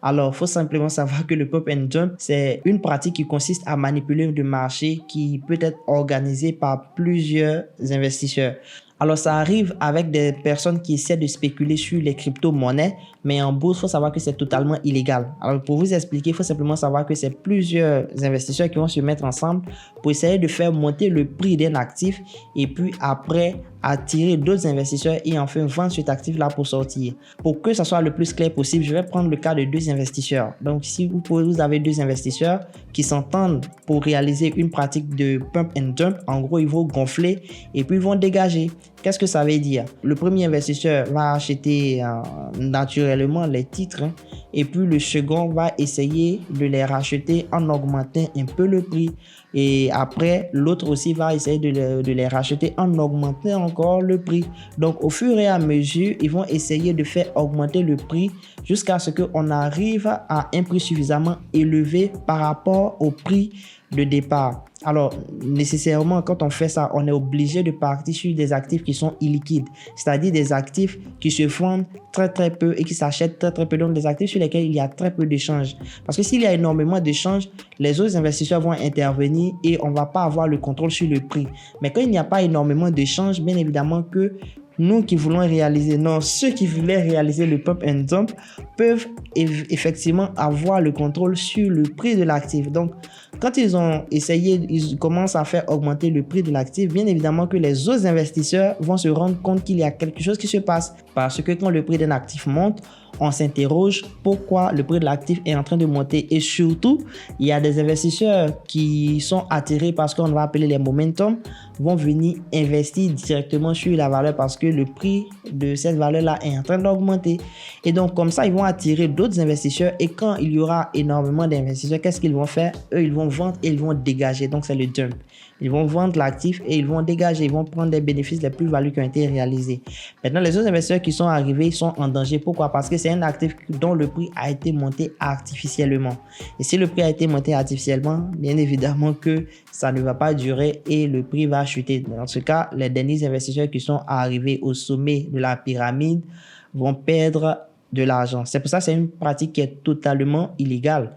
Alors, il faut simplement savoir que le pump and dump, c'est une pratique qui consiste à manipuler le marché qui peut être organisé par plusieurs investisseurs. Alors, ça arrive avec des personnes qui essaient de spéculer sur les crypto-monnaies, mais en bourse, il faut savoir que c'est totalement illégal. Alors, pour vous expliquer, il faut simplement savoir que c'est plusieurs investisseurs qui vont se mettre ensemble pour essayer de faire monter le prix d'un actif et puis après attirer d'autres investisseurs et enfin vendre cet actif-là pour sortir. Pour que ça soit le plus clair possible, je vais prendre le cas de deux investisseurs. Donc, si vous avez deux investisseurs qui s'entendent pour réaliser une pratique de pump and dump, en gros, ils vont gonfler et puis ils vont dégager. Qu'est-ce que ça veut dire? Le premier investisseur va acheter naturellement les titres et puis le second va essayer de les racheter en augmentant un peu le prix. Et après, l'autre aussi va essayer de les racheter en augmentant encore le prix. Donc, au fur et à mesure, ils vont essayer de faire augmenter le prix jusqu'à ce qu'on arrive à un prix suffisamment élevé par rapport au prix de départ. Alors, nécessairement, quand on fait ça, on est obligé de partir sur des actifs qui sont illiquides, c'est-à-dire des actifs qui se vendent très très peu et qui s'achètent très très peu, donc des actifs sur lesquels il y a très peu d'échanges. Parce que s'il y a énormément d'échanges, les autres investisseurs vont intervenir et on ne va pas avoir le contrôle sur le prix. Mais quand il n'y a pas énormément d'échanges, bien évidemment que nous qui voulons réaliser, non, ceux qui voulaient réaliser le pump and dump peuvent effectivement avoir le contrôle sur le prix de l'actif. Donc, quand ils ont essayé, ils commencent à faire augmenter le prix de l'actif, bien évidemment que les autres investisseurs vont se rendre compte qu'il y a quelque chose qui se passe. Parce que quand le prix d'un actif monte, on s'interroge pourquoi le prix de l'actif est en train de monter. Et surtout, il y a des investisseurs qui sont attirés par ce qu'on va appeler les momentum, vont venir investir directement sur la valeur parce que le prix de cette valeur-là est en train d'augmenter. Et donc, comme ça, ils vont attirer d'autres investisseurs. Et quand il y aura énormément d'investisseurs, qu'est-ce qu'ils vont faire? Eux, ils vont vendre et ils vont dégager. Donc, c'est le dump. Ils vont vendre l'actif et ils vont dégager. Ils vont prendre des bénéfices, les plus-values qui ont été réalisées. Maintenant, les autres investisseurs qui sont arrivés sont en danger. Pourquoi? Parce que c'est un actif dont le prix a été monté artificiellement. Et si le prix a été monté artificiellement, bien évidemment que ça ne va pas durer et le prix va chuter. Dans ce cas, les derniers investisseurs qui sont arrivés au sommet de la pyramide vont perdre de l'argent. C'est pour ça que c'est une pratique qui est totalement illégale.